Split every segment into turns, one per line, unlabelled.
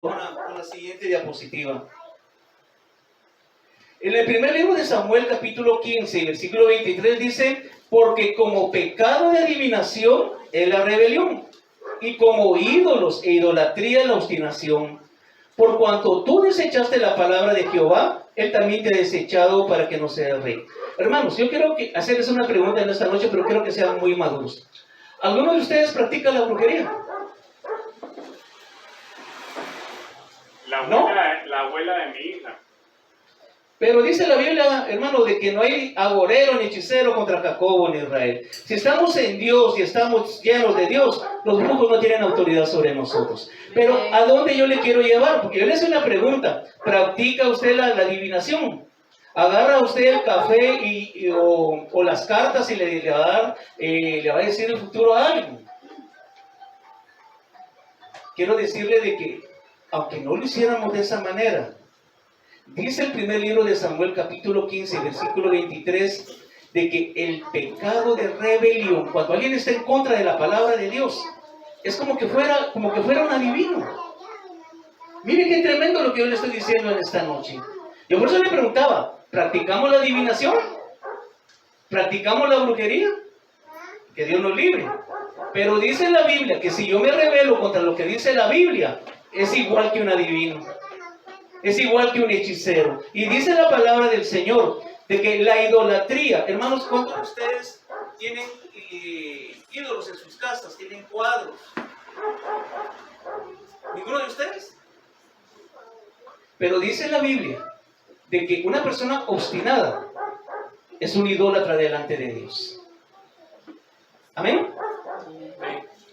con la siguiente diapositiva. En el primer libro de Samuel, capítulo 15, versículo 23, dice: porque como pecado de adivinación es la rebelión, y como ídolos e idolatría la obstinación. Por cuanto tú desechaste la palabra de Jehová, Él también te ha desechado para que no seas rey. Hermanos, yo quiero hacerles una pregunta en esta noche, pero quiero que sean muy maduros. ¿Alguno de ustedes practica la brujería?
La abuela de mi hija.
Pero dice la Biblia, hermano, de que no hay agorero ni hechicero contra Jacobo ni Israel. Si estamos en Dios y estamos llenos de Dios, los brujos no tienen autoridad sobre nosotros. Pero ¿a dónde yo le quiero llevar? Porque yo le hago una pregunta. ¿Practica usted la adivinación? ¿Agarra usted el café o las cartas y le va a decir el futuro a alguien? Quiero decirle de que, aunque no lo hiciéramos de esa manera, dice el primer libro de Samuel, capítulo 15, versículo 23, de que el pecado de rebelión, cuando alguien está en contra de la palabra de Dios, es como que fuera un adivino. Mire qué tremendo lo que yo le estoy diciendo en esta noche. Yo por eso le preguntaba, ¿practicamos la adivinación? ¿Practicamos la brujería? Que Dios nos libre. Pero dice la Biblia que si yo me rebelo contra lo que dice la Biblia, es igual que un adivino. Es igual que un hechicero. Y dice la palabra del Señor de que la idolatría, hermanos, ¿cuántos de ustedes tienen ídolos en sus casas? ¿Tienen cuadros? ¿Ninguno de ustedes? Pero dice la Biblia de que una persona obstinada es un idólatra delante de Dios. ¿Amén?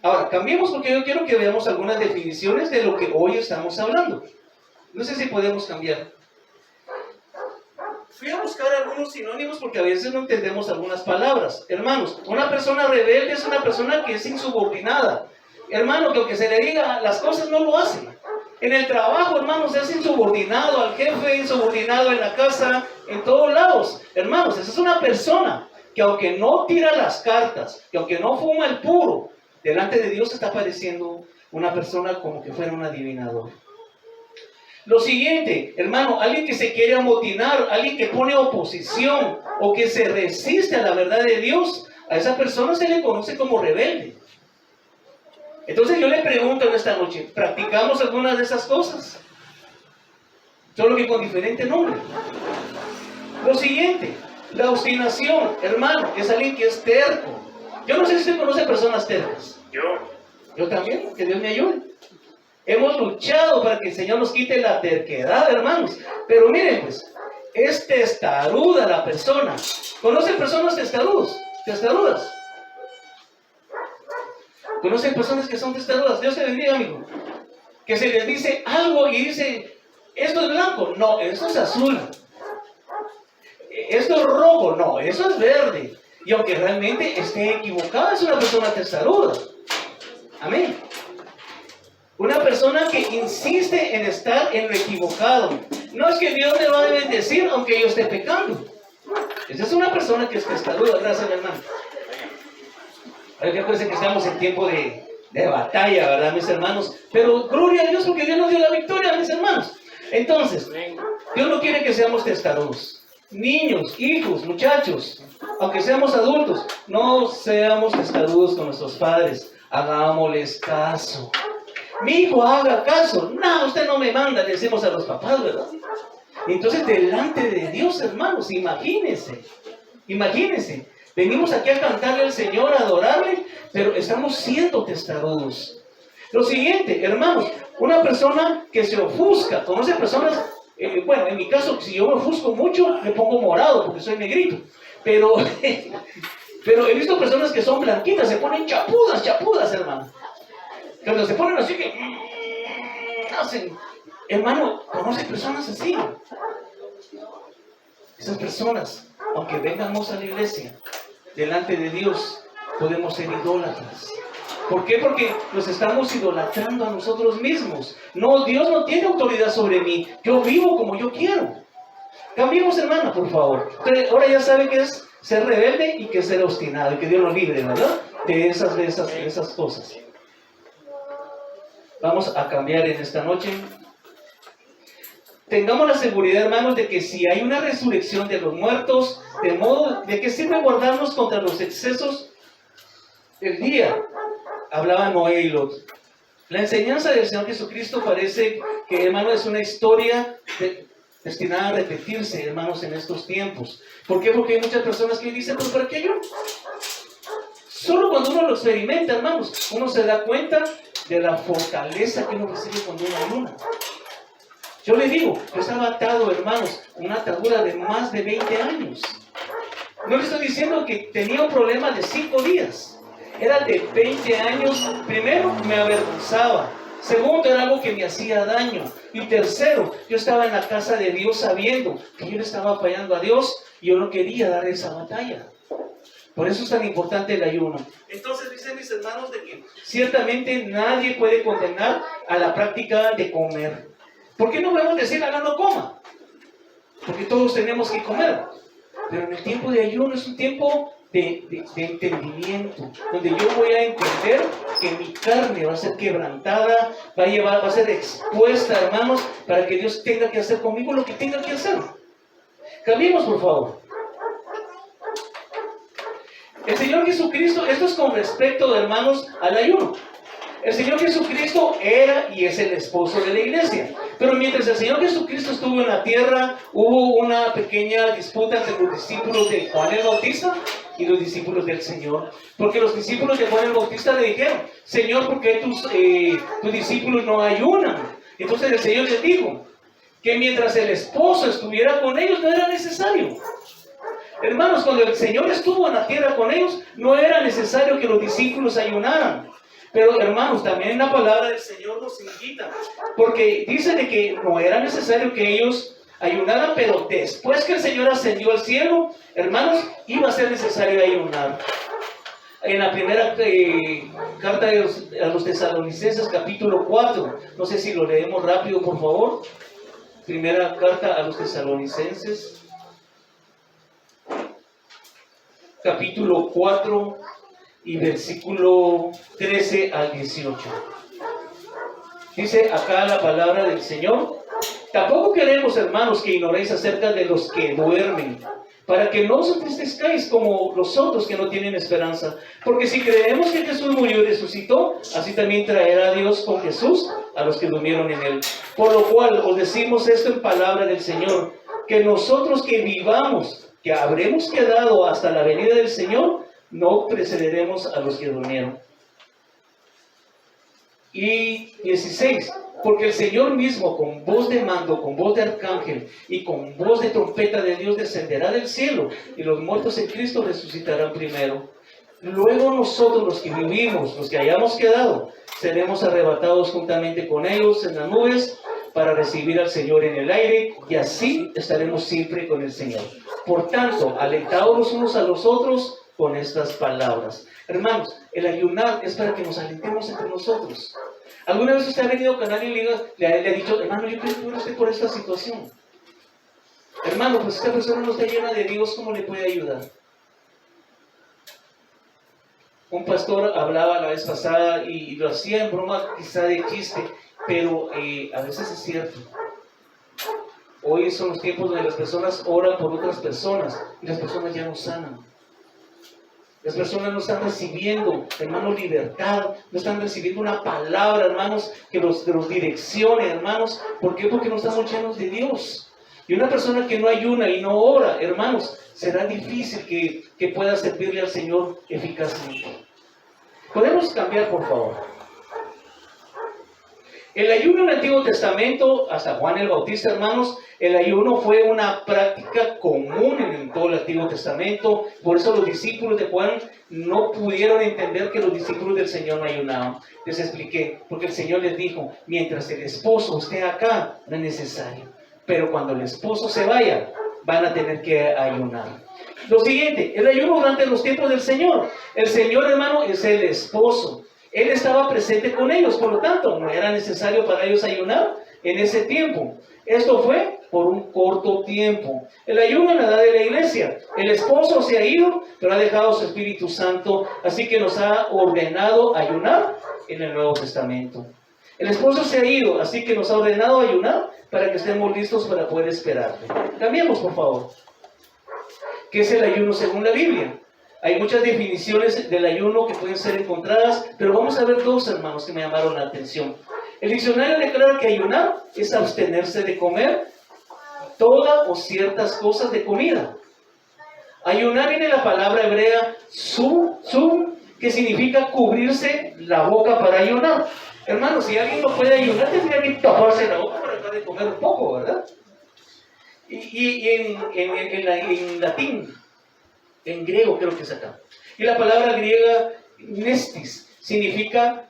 Ahora, cambiemos porque yo quiero que veamos algunas definiciones de lo que hoy estamos hablando. No sé si podemos cambiar. Fui a buscar algunos sinónimos porque a veces no entendemos algunas palabras. Hermanos, una persona rebelde es una persona que es insubordinada. Hermano, que aunque se le diga las cosas no lo hace. En el trabajo, hermanos, es insubordinado al jefe, insubordinado en la casa, en todos lados. Hermanos, esa es una persona que aunque no tira las cartas, que aunque no fuma el puro, delante de Dios está pareciendo una persona como que fuera un adivinador. Lo siguiente, hermano, alguien que se quiere amotinar, alguien que pone oposición o que se resiste a la verdad de Dios, a esa persona se le conoce como rebelde. Entonces yo le pregunto en esta noche, ¿practicamos algunas de esas cosas? Solo que con diferente nombre. Lo siguiente, la obstinación, hermano, es alguien que es terco. Yo no sé si usted conoce personas tercas. Yo también, que Dios me ayude. Hemos luchado para que el Señor nos quite la terquedad, hermanos. Pero miren, pues, es testaruda la persona. ¿Conocen personas testarudas? ¿Conocen personas que son testarudas? Dios te bendiga, amigo. Que se les dice algo y dice, esto es blanco. No, eso es azul. Esto es rojo. No, eso es verde. Y aunque realmente esté equivocada, es una persona testaruda. Amén. Una persona que insiste en estar en lo equivocado. No es que Dios le va a bendecir aunque yo esté pecando. Esa es una persona que es testaruda. Gracias, hermano. Hay que acuérdense que estamos en tiempo de batalla, ¿verdad, mis hermanos? Pero gloria a Dios porque Dios nos dio la victoria, mis hermanos. Entonces, Dios no quiere que seamos testarudos. Niños, hijos, muchachos, aunque seamos adultos, no seamos testarudos con nuestros padres. Hagámosles caso. Mi hijo, haga caso. No, usted no me manda, le decimos a los papás, ¿verdad? Entonces, delante de Dios, hermanos, imagínense. Venimos aquí a cantarle al Señor, a adorarle, pero estamos siendo testarudos. Lo siguiente, hermanos, una persona que se ofusca. ¿Conoce personas? Bueno, en mi caso, si yo me ofusco mucho, me pongo morado porque soy negrito. Pero he visto personas que son blanquitas, se ponen chapudas, hermano. Cuando se ponen así que hacen, hermano, ¿conoce personas así? Esas personas, aunque vengamos a la iglesia, delante de Dios, podemos ser idólatras. ¿Por qué? Porque nos estamos idolatrando a nosotros mismos. No, Dios no tiene autoridad sobre mí. Yo vivo como yo quiero. Cambiemos, hermana, por favor. Entonces, ahora ya sabe que es ser rebelde y que es ser obstinado. Y que Dios nos libre, ¿verdad? De esas cosas. vamos a cambiar en esta noche. Tengamos la seguridad, hermanos, de que si hay una resurrección de los muertos, de modo de que sirve guardarnos contra los excesos del día. Hablaba Noé y Lot. La enseñanza del Señor Jesucristo parece que, hermanos, es una historia destinada a repetirse, hermanos, en estos tiempos. ¿Por qué? Porque hay muchas personas que dicen, ¿pero para qué yo? Solo cuando uno lo experimenta, hermanos, uno se da cuenta de la fortaleza que uno recibe cuando uno ayuna. Yo les digo, yo estaba atado, hermanos, una atadura de más de 20 años. No les estoy diciendo que tenía un problema de 5 días. Era de 20 años. Primero, me avergonzaba. Segundo, era algo que me hacía daño. Y tercero, yo estaba en la casa de Dios sabiendo que yo le estaba fallando a Dios y yo no quería dar esa batalla. Por eso es tan importante el ayuno. Entonces dicen mis hermanos de que ciertamente nadie puede condenar a la práctica de comer. ¿Por qué no podemos decir, Alan, no coma? Porque todos tenemos que comer. Pero en el tiempo de ayuno es un tiempo de entendimiento, donde yo voy a entender que mi carne va a ser quebrantada, va a ser expuesta, hermanos, para que Dios tenga que hacer conmigo lo que tenga que hacer. Cambiemos, por favor. El Señor Jesucristo, esto es con respecto, hermanos, al ayuno. El Señor Jesucristo era y es el esposo de la iglesia. Pero mientras el Señor Jesucristo estuvo en la tierra, hubo una pequeña disputa entre los discípulos de Juan el Bautista y los discípulos del Señor. Porque los discípulos de Juan el Bautista le dijeron, Señor, ¿por qué tus discípulos no ayunan? Entonces el Señor les dijo que mientras el esposo estuviera con ellos no era necesario. Hermanos, cuando el Señor estuvo en la tierra con ellos, no era necesario que los discípulos ayunaran. Pero hermanos, también la palabra del Señor nos invita, porque dice de que no era necesario que ellos ayunaran, pero después que el Señor ascendió al cielo, hermanos, iba a ser necesario ayunar. En la primera carta a los Tesalonicenses, capítulo 4, no sé si lo leemos rápido, por favor. Primera carta a los Tesalonicenses, capítulo 4 y versículo 13 al 18. Dice acá la palabra del Señor: tampoco queremos, hermanos, que ignoréis acerca de los que duermen, para que no os entristezcáis como los otros que no tienen esperanza. Porque si creemos que Jesús murió y resucitó, así también traerá Dios con Jesús a los que durmieron en él. Por lo cual os decimos esto en palabra del Señor, que nosotros que vivamos, que habremos quedado hasta la venida del Señor, no precederemos a los que durmieron. Y 16, porque el Señor mismo, con voz de mando, con voz de arcángel y con voz de trompeta de Dios, descenderá del cielo, y los muertos en Cristo resucitarán primero. Luego nosotros, los que vivimos, los que hayamos quedado, seremos arrebatados juntamente con ellos en las nubes para recibir al Señor en el aire, y así estaremos siempre con el Señor. Por tanto, alentaos los unos a los otros con estas palabras. Hermanos, el ayunar es para que nos alentemos entre nosotros. ¿Alguna vez usted ha venido con alguien y le ha dicho, hermano, yo quiero que usted por esta situación? Hermano, pues esta persona no está llena de Dios, ¿cómo le puede ayudar? Un pastor hablaba la vez pasada y lo hacía en broma, quizá de chiste, pero a veces es cierto. Hoy son los tiempos donde las personas oran por otras personas y las personas ya no sanan. Las personas no están recibiendo, hermanos, libertad, no están recibiendo una palabra, hermanos, que los direccione, hermanos. ¿Por qué? Porque no estamos llenos de Dios. Y una persona que no ayuna y no ora, hermanos, será difícil que pueda servirle al Señor eficazmente. ¿Podemos cambiar, por favor? El ayuno en el Antiguo Testamento, hasta Juan el Bautista, hermanos, el ayuno fue una práctica común en todo el Antiguo Testamento. Por eso los discípulos de Juan no pudieron entender que los discípulos del Señor no ayunaban. Les expliqué, porque el Señor les dijo, mientras el esposo esté acá, no es necesario. Pero cuando el esposo se vaya, van a tener que ayunar. Lo siguiente, el ayuno durante los tiempos del Señor. El Señor, hermano, es el esposo. Él estaba presente con ellos, por lo tanto, no era necesario para ellos ayunar en ese tiempo. Esto fue por un corto tiempo. El ayuno en la edad de la iglesia. El esposo se ha ido, pero ha dejado su Espíritu Santo, así que nos ha ordenado ayunar en el Nuevo Testamento. El esposo se ha ido, así que nos ha ordenado ayunar para que estemos listos para poder esperarle. Cambiemos, por favor. ¿Qué es el ayuno según la Biblia? Hay muchas definiciones del ayuno que pueden ser encontradas, pero vamos a ver dos, hermanos, que me llamaron la atención. El diccionario declara que ayunar es abstenerse de comer toda o ciertas cosas de comida. Ayunar viene de la palabra hebrea sum, que significa cubrirse la boca para ayunar. Hermanos, si alguien no puede ayunar, tendría que taparse la boca para tratar de comer un poco, ¿verdad? Y en latín, en griego creo que es acá. Y la palabra griega nestis significa